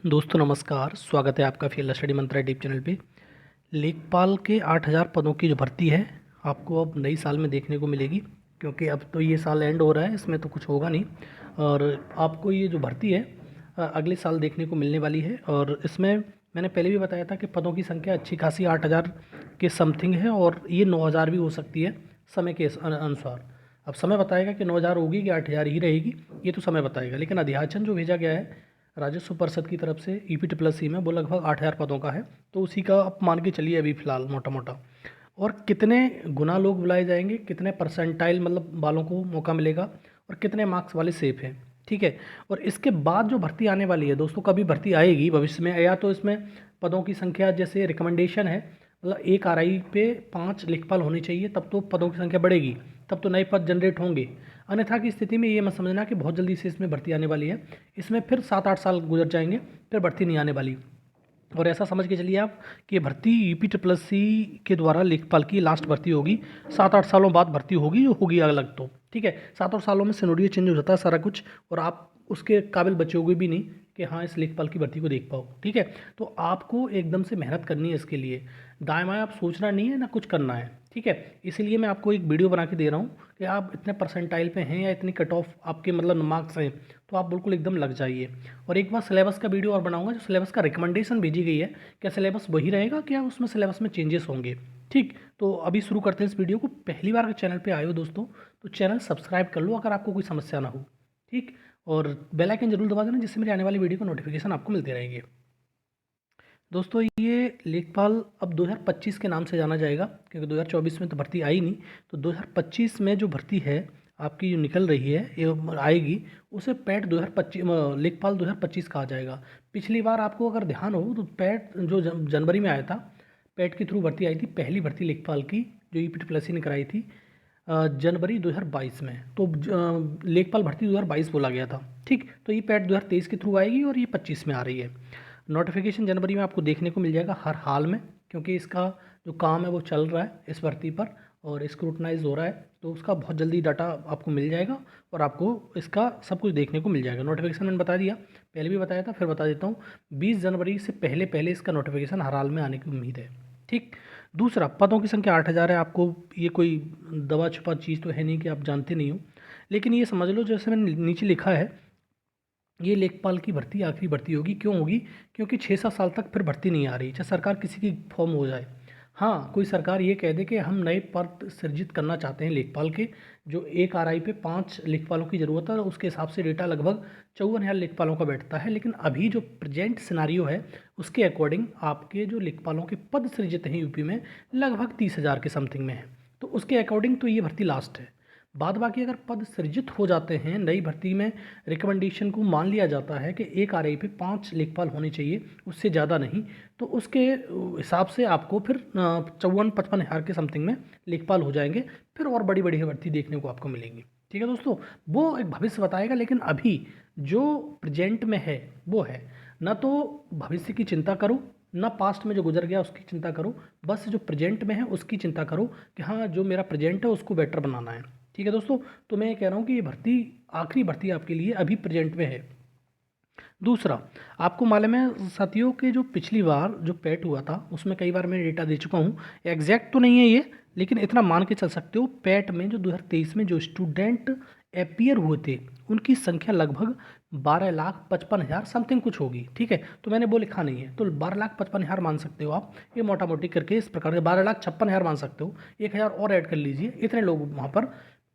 दोस्तों नमस्कार, स्वागत है आपका फील्ड स्टडी मंत्रा डीप चैनल पे। लेखपाल के 8,000 पदों की जो भर्ती है आपको अब नई साल में देखने को मिलेगी, क्योंकि अब तो ये साल एंड हो रहा है, इसमें तो कुछ होगा नहीं। और आपको ये जो भर्ती है अगले साल देखने को मिलने वाली है। और इसमें मैंने पहले भी बताया था कि पदों की संख्या अच्छी खासी 8,000 के समथिंग है, और ये 9,000 भी हो सकती है समय के अनुसार। अब समय बताएगा कि 9,000 होगी कि 8,000 ही रहेगी, ये तो समय बताएगा। लेकिन अध्याचन जो भेजा गया है राजस्व परिषद की तरफ से EPTPLC में, वो लगभग 8,000 पदों का है। तो उसी का आप मान के चलिए अभी फ़िलहाल मोटा मोटा। और कितने गुना लोग बुलाए जाएंगे, कितने परसेंटाइल मतलब वालों को मौका मिलेगा, और कितने मार्क्स वाले सेफ हैं, ठीक है। और इसके बाद जो भर्ती आने वाली है दोस्तों, कभी भर्ती आएगी भविष्य में, या तो इसमें पदों की संख्या जैसे रिकमेंडेशन है, मतलब एक RI पे 5 लेखपाल होनी चाहिए, तब तो पदों की संख्या बढ़ेगी, तब तो नए पद जनरेट होंगे। अन्यथा की स्थिति में ये मत समझना कि बहुत जल्दी से इसमें भर्ती आने वाली है। इसमें फिर 7-8 साल गुजर जाएंगे, फिर भर्ती नहीं आने वाली। और ऐसा समझ के चलिए आप कि भर्ती EPTPLC के द्वारा लेखपाल की लास्ट भर्ती होगी। 7-8 सालों बाद भर्ती होगी, होगी अलग तो, ठीक है। 7 सालों में सिनोरियो चेंज हो जाता है सारा कुछ, और आप उसके काबिल बचोगे भी नहीं कि हाँ इस लेखपाल की भर्ती को देख पाओ, ठीक है। तो आपको एकदम से मेहनत करनी है इसके लिए, दाएं बाएं आप सोचना नहीं है ना कुछ करना है, ठीक है। इसीलिए मैं आपको एक वीडियो बना के दे रहा हूँ कि आप इतने परसेंटाइल पे हैं या इतनी कट ऑफ आपके मतलब मार्क्स हैं, तो आप बिल्कुल एकदम लग जाइए। और एक बार सिलेबस का वीडियो और बनाऊंगा, जो सिलेबस का रिकमेंडेशन भेजी गई है, क्या सिलेबस वही रहेगा, क्या उसमें सिलेबस में चेंजेस होंगे, ठीक। तो अभी शुरू करते हैं इस वीडियो को। पहली बार चैनल पे आए हो दोस्तों, तो चैनल सब्सक्राइब कर लो अगर आपको कोई समस्या ना हो, ठीक। और बेल आइकन जरूर दबा देना, जिससे मेरी आने वाली वीडियो को नोटिफिकेशन आपको मिलते रहेंगे। दोस्तों ये लेखपाल अब 2025 के नाम से जाना जाएगा, क्योंकि 2024 में तो भर्ती आई नहीं। तो 2025 में जो भर्ती है आपकी जो निकल रही है, ये आएगी, उसे पैट 2025 लेखपाल 2025 कहा जाएगा। पिछली बार आपको अगर ध्यान हो तो पैट जो जनवरी में आया था, पैट के थ्रू भर्ती आई थी, पहली भर्ती लेखपाल की जो EPTPLC ने कराई थी जनवरी 2022 में। तो लेखपाल भर्ती 2022 बोला गया था, ठीक। तो ये पैट 2023 के थ्रू आएगी, और ये 25 में आ रही है। नोटिफिकेशन जनवरी में आपको देखने को मिल जाएगा हर हाल में, क्योंकि इसका जो काम है वो चल रहा है इस भर्ती पर, और स्क्रूटनाइज हो रहा है, तो उसका बहुत जल्दी डाटा आपको मिल जाएगा, और आपको इसका सब कुछ देखने को मिल जाएगा। नोटिफिकेशन मैंने बता दिया, पहले भी बताया था, फिर बता देता हूँ। 20 जनवरी से पहले पहले इसका नोटिफिकेशन हर हाल में आने की उम्मीद है, ठीक। दूसरा, पदों की संख्या 8,000 है। आपको ये कोई दवा छुपा चीज़ तो है नहीं कि आप जानते नहीं हो, लेकिन ये समझ लो जैसे मैंने नीचे लिखा है, ये लेखपाल की भर्ती आखिरी भर्ती होगी। क्यों होगी? क्योंकि 6-7 साल तक फिर भर्ती नहीं आ रही, चाहे सरकार किसी की फॉर्म हो जाए। हाँ, कोई सरकार ये कह दे कि हम नए पद सृजित करना चाहते हैं लेखपाल के, जो एक RI पे 5 लेखपालों की ज़रूरत है, और उसके हिसाब से डेटा लगभग 54,000 लेखपालों का बैठता है। लेकिन अभी जो प्रेजेंट सिनारियो है, उसके अकॉर्डिंग आपके जो लेखपालों के पद सृजित हैं यूपी में, लगभग 30,000 के समथिंग में है। तो उसके अकॉर्डिंग तो ये भर्ती लास्ट है। बाद बाकी अगर पद सृजित हो जाते हैं नई भर्ती में, रिकमेंडेशन को मान लिया जाता है कि एक RI पे 5 लेखपाल होने चाहिए, उससे ज़्यादा नहीं, तो उसके हिसाब से आपको फिर 54-55 हज़ार के समथिंग में लेखपाल हो जाएंगे। फिर और बड़ी बड़ी भर्ती देखने को आपको मिलेंगी, ठीक है दोस्तों। वो एक भविष्य बताएगा, लेकिन अभी जो प्रेजेंट में है वो है। ना तो भविष्य की चिंता करो, ना पास्ट में जो गुजर गया उसकी चिंता करो, बस जो प्रेजेंट में है उसकी चिंता करो कि हाँ जो मेरा प्रेजेंट है उसको बेटर बनाना है, ठीक है दोस्तों। तो मैं ये कह रहा हूँ कि ये भर्ती आखिरी भर्ती आपके लिए अभी प्रेजेंट में है। दूसरा, आपको मालूम है साथियों के जो पिछली बार जो पैट हुआ था, उसमें कई बार मैं डेटा दे चुका हूँ, एग्जैक्ट तो नहीं है ये, लेकिन इतना मान के चल सकते हो, पैट में जो 2023 में जो स्टूडेंट अपीयर हुए थे, उनकी संख्या लगभग 12,55,000 समथिंग कुछ होगी, ठीक है। तो मैंने वो लिखा नहीं है, तो 12,55,000 मान सकते हो आप, ये मोटा मोटी करके इस प्रकार से 12,56,000 मान सकते हो। 1,000 और ऐड कर लीजिए, इतने लोग वहाँ पर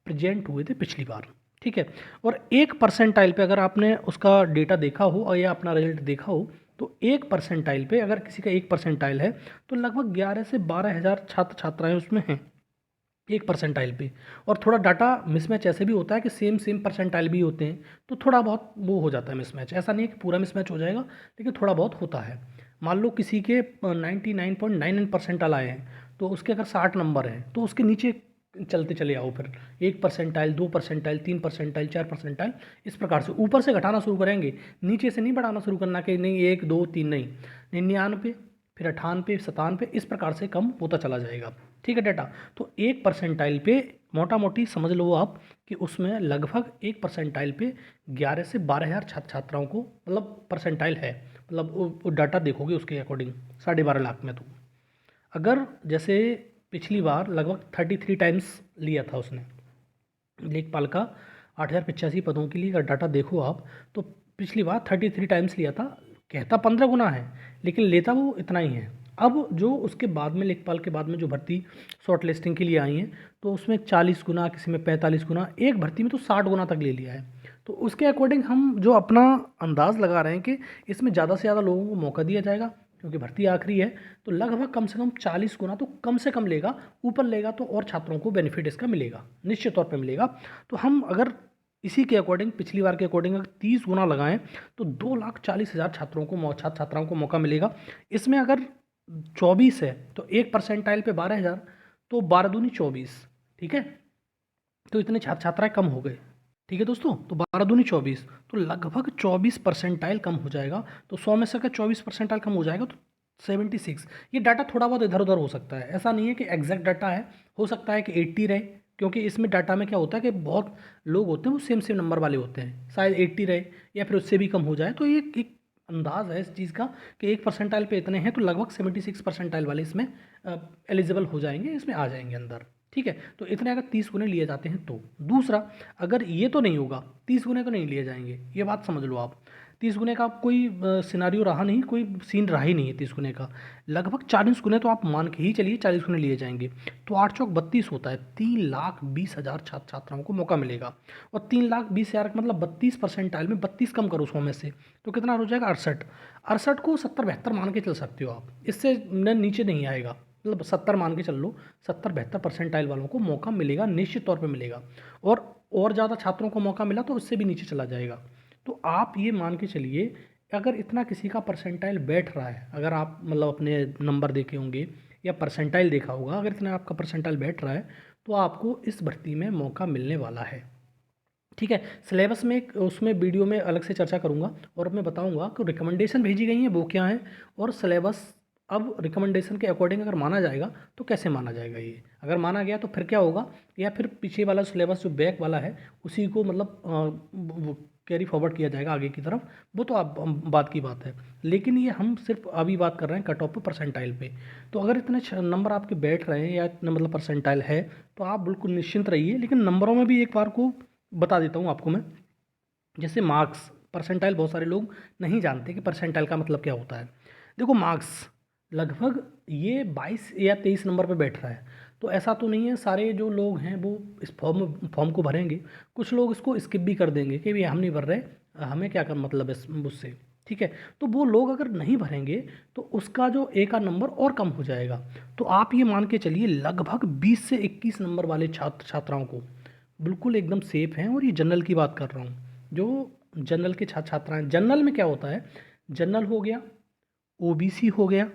प्रेजेंट हुए थे पिछली बार, ठीक है। और 1 परसेंटाइल पे अगर आपने उसका डेटा देखा हो और या अपना रिजल्ट देखा हो, तो 1 परसेंटाइल पे अगर किसी का 1 परसेंटाइल है, तो लगभग 11 से 12,000 छात्र छात्राएं उसमें हैं 1 परसेंटाइल पे। और थोड़ा डाटा मिसमैच ऐसे भी होता है कि सेम सेम परसेंटाइल भी होते हैं, तो थोड़ा बहुत वो हो जाता है मिसमैच। ऐसा नहीं है कि पूरा मिसमैच हो जाएगा, लेकिन थोड़ा बहुत होता है। मान लो किसी के 99.99 आए हैं, तो उसके अगर 60 नंबर हैं, तो उसके नीचे चलते चले आओ फिर, 1 परसेंटाइल, 2 परसेंटाइल, 3 परसेंटाइल, 4 परसेंटाइल, इस प्रकार से ऊपर से घटाना शुरू करेंगे, नीचे से नहीं बढ़ाना शुरू करना कि नहीं 1 2 3 नहीं, 99, फिर 98, 97, इस प्रकार से कम होता चला जाएगा, ठीक है डेटा। तो 1 परसेंटाइल पे मोटा मोटी समझ लो आप कि उसमें लगभग 1 परसेंटाइल पे 11 से 12,000 छात्र छात्राओं को मतलब परसेंटाइल है, मतलब वो डाटा देखोगे उसके अकॉर्डिंग 12.5 लाख में। तो अगर जैसे पिछली बार लगभग 33 टाइम्स लिया था उसने लेखपाल का 8,085 पदों के लिए, अगर डाटा देखो आप तो पिछली बार 33 टाइम्स लिया था। कहता 15 गुना है लेकिन लेता वो इतना ही है। अब जो उसके बाद में लेखपाल के बाद में जो भर्ती शॉर्ट लिस्टिंग के लिए आई हैं तो उसमें 40 गुना, किसी में 45 गुना, एक भर्ती में तो 60 गुना तक ले लिया है। तो उसके अकॉर्डिंग हम जो अपना अंदाज़ लगा रहे हैं कि इसमें ज़्यादा से ज़्यादा लोगों को मौका दिया जाएगा क्योंकि भर्ती आखिरी है। तो लगभग कम से कम 40 गुना तो कम से कम लेगा, ऊपर लेगा तो और छात्रों को बेनिफिट इसका मिलेगा, निश्चित तौर पे मिलेगा। तो हम अगर इसी के अकॉर्डिंग, पिछली बार के अकॉर्डिंग अगर 30 गुना लगाएं तो 2,40,000 छात्रों को, छात्र छात्राओं को मौका मिलेगा। इसमें अगर 24 है तो एक परसेंटाइल पे 12,000, तो 12 दूनी 24, ठीक है। तो इतने छात्र छात्राएं कम हो गए, ठीक है दोस्तों। तो 12 दूनी 24, तो लगभग 24 परसेंटाइल कम हो जाएगा। तो 100 में से अगर 24 परसेंटाइल कम हो जाएगा तो 76। ये डाटा थोड़ा बहुत इधर उधर हो सकता है, ऐसा नहीं है कि एग्जैक्ट डाटा है। हो सकता है कि 80 रहे, क्योंकि इसमें डाटा में क्या होता है कि बहुत लोग होते हैं वो सेम सेम नंबर वाले होते हैं, शायद 80 रहे या फिर उससे भी कम हो जाए। तो ये एक अंदाज़ है इस चीज़ का कि एक परसेंटाइल पे इतने हैं, तो लगभग 76 परसेंटाइल वाले इसमें एलिजिबल हो जाएंगे, इसमें आ जाएंगे अंदर, ठीक है। तो इतने अगर 30 गुने लिए जाते हैं तो। दूसरा, अगर ये तो नहीं होगा, 30 गुने तो नहीं लिए जाएंगे, ये बात समझ लो आप। 30 गुने का कोई सिनारियो रहा नहीं, कोई सीन रहा ही नहीं है 30 गुने का। लगभग 40 गुने तो आप मान के ही चलिए 40 गुने लिए जाएंगे। तो 8 चौक 32 होता है, 3,20,000 छात्र छात्राओं को मौका मिलेगा। और 3,20,000 मतलब 32 परसेंटाइल में 32 कम करो 100 में से, तो कितना हो जाएगा 68। 68 को 70-72 मान के चल सकते हो आप, इससे नीचे नहीं आएगा। मतलब 70 मान के चल लो, 70-72 परसेंटाइल वालों को मौका मिलेगा, निश्चित तौर पे मिलेगा। और ज़्यादा छात्रों को मौका मिला तो उससे भी नीचे चला जाएगा। तो आप ये मान के चलिए, अगर इतना किसी का परसेंटाइल बैठ रहा है, अगर आप मतलब अपने नंबर देखे होंगे या परसेंटाइल देखा होगा, अगर इतना आपका परसेंटाइल बैठ रहा है तो आपको इस भर्ती में मौका मिलने वाला है, ठीक है। सिलेबस में उसमें वीडियो में अलग से चर्चा करूंगा और मैं बताऊंगा कि रिकमेंडेशन भेजी गई है वो क्या है, और सिलेबस अब रिकमेंडेशन के अकॉर्डिंग अगर माना जाएगा तो कैसे माना जाएगा। ये अगर माना गया तो फिर क्या होगा, या फिर पीछे वाला सिलेबस जो बैक वाला है उसी को मतलब कैरी फॉरवर्ड किया जाएगा आगे की तरफ, वो तो आप बात की बात है। लेकिन ये हम सिर्फ अभी बात कर रहे हैं कट ऑफ पे, परसेंटाइल पे। तो अगर इतने नंबर आपके बैठ रहे हैं या इतना मतलब परसेंटाइल है तो आप बिल्कुल निश्चिंत रहिए। लेकिन नंबरों में भी एक बार को बता देता हूँ आपको मैं, जैसे मार्क्स, परसेंटाइल बहुत सारे लोग नहीं जानते कि परसेंटाइल का मतलब क्या होता है। देखो मार्क्स लगभग ये 22 या 23 नंबर पे बैठ रहा है। तो ऐसा तो नहीं है सारे जो लोग हैं वो इस फॉर्म को भरेंगे, कुछ लोग इसको स्किप भी कर देंगे कि भाई हम नहीं भर रहे, हमें क्या कर मतलब है उससे, ठीक है। तो वो लोग अगर नहीं भरेंगे तो उसका जो ए का नंबर और कम हो जाएगा। तो आप ये मान के चलिए लगभग 20 से 21 नंबर वाले छात्र छात्राओं को बिल्कुल एकदम सेफ हैं। और ये जनरल की बात कर रहा हूँ, जो जनरल के छात्र छात्राएं, जनरल में क्या होता है, जनरल हो गया, ओबीसी हो गया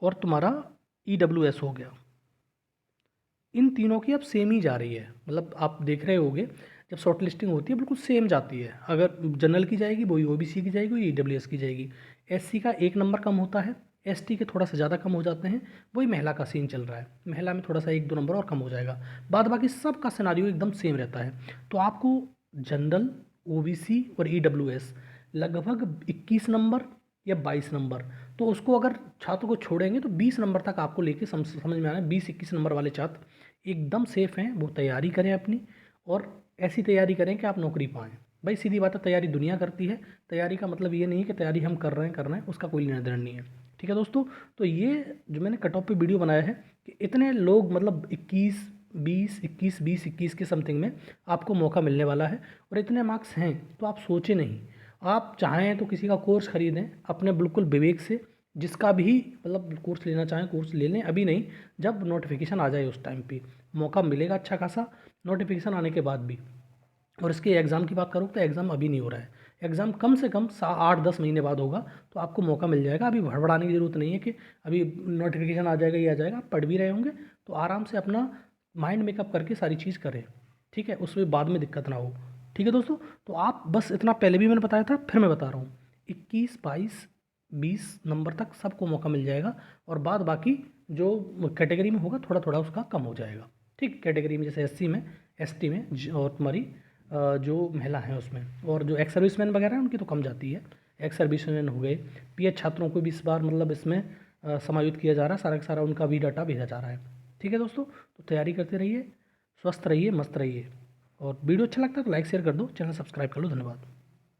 और तुम्हारा ईडब्ल्यूएस हो गया। इन तीनों की अब सेम ही जा रही है, मतलब आप देख रहे होगे जब शॉर्ट लिस्टिंग होती है बिल्कुल सेम जाती है। अगर जनरल की जाएगी वही ओबीसी की जाएगी, वही ईडब्ल्यूएस की जाएगी। एससी का एक नंबर कम होता है, एसटी के थोड़ा सा ज़्यादा कम हो जाते हैं, वही महिला का सीन चल रहा है, महिला में थोड़ा सा 1-2 नंबर और कम हो जाएगा। बाद बाकी सबका सिनारियो एकदम सेम रहता है। तो आपको जनरल, ओबीसी और ईडब्ल्यूएस लगभग 21 नंबर या 22 नंबर, तो उसको अगर छात्र को छोड़ेंगे तो 20 नंबर तक आपको लेके समझ में आना है। 20-21 नंबर वाले छात्र एकदम सेफ हैं, वो तैयारी करें अपनी, और ऐसी तैयारी करें कि आप नौकरी पाएँ। भाई सीधी बात है, तैयारी दुनिया करती है, तैयारी का मतलब ये नहीं है कि तैयारी हम कर रहे हैं उसका कोई लेना देना नहीं है, ठीक है दोस्तों। तो ये जो मैंने कट ऑफ पे वीडियो बनाया है कि इतने लोग मतलब 21 के समथिंग में आपको मौका मिलने वाला है, और इतने मार्क्स हैं तो आप सोचे नहीं। आप चाहें तो किसी का कोर्स खरीदें अपने बिल्कुल विवेक से, जिसका भी मतलब कोर्स लेना चाहें कोर्स ले लें, अभी नहीं, जब नोटिफिकेशन आ जाए उस टाइम पे मौका मिलेगा अच्छा खासा, नोटिफिकेशन आने के बाद भी। और इसके एग्ज़ाम की बात करूँ तो एग्ज़ाम अभी नहीं हो रहा है, एग्ज़ाम कम से कम 8-10 महीने बाद होगा, तो आपको मौका मिल जाएगा। अभी हड़बड़ाने की ज़रूरत नहीं है कि अभी नोटिफिकेशन आ जाएगा, ये आ जाएगा। आप पढ़ भी रहे होंगे तो आराम से अपना माइंड मेकअप करके सारी चीज़ करें, ठीक है, उसमें बाद में दिक्कत ना हो, ठीक है दोस्तों। तो आप बस इतना पहले भी मैंने बताया था, फिर मैं बता रहा हूँ, 21, 22, 20 नंबर तक सबको मौका मिल जाएगा। और बाद बाकी जो कैटेगरी में होगा थोड़ा थोड़ा उसका कम हो जाएगा, ठीक। कैटेगरी में जैसे एससी में, एसटी में और तुम्हारी जो महिला हैं उसमें, और जो एक्स सर्विसमैन वगैरह हैं उनकी तो कम जाती है, एक्स सर्विसमैन हो गए, पीएच छात्रों को भी इस बार मतलब इसमें समायोजित किया जा रहा है, सारा का सारा उनका भी डाटा भेजा जा रहा है। ठीक है दोस्तों, तो तैयारी करते रहिए, स्वस्थ रहिए, मस्त रहिए, और वीडियो अच्छा लगता है तो लाइक शेयर कर दो, चैनल सब्सक्राइब कर लो। धन्यवाद।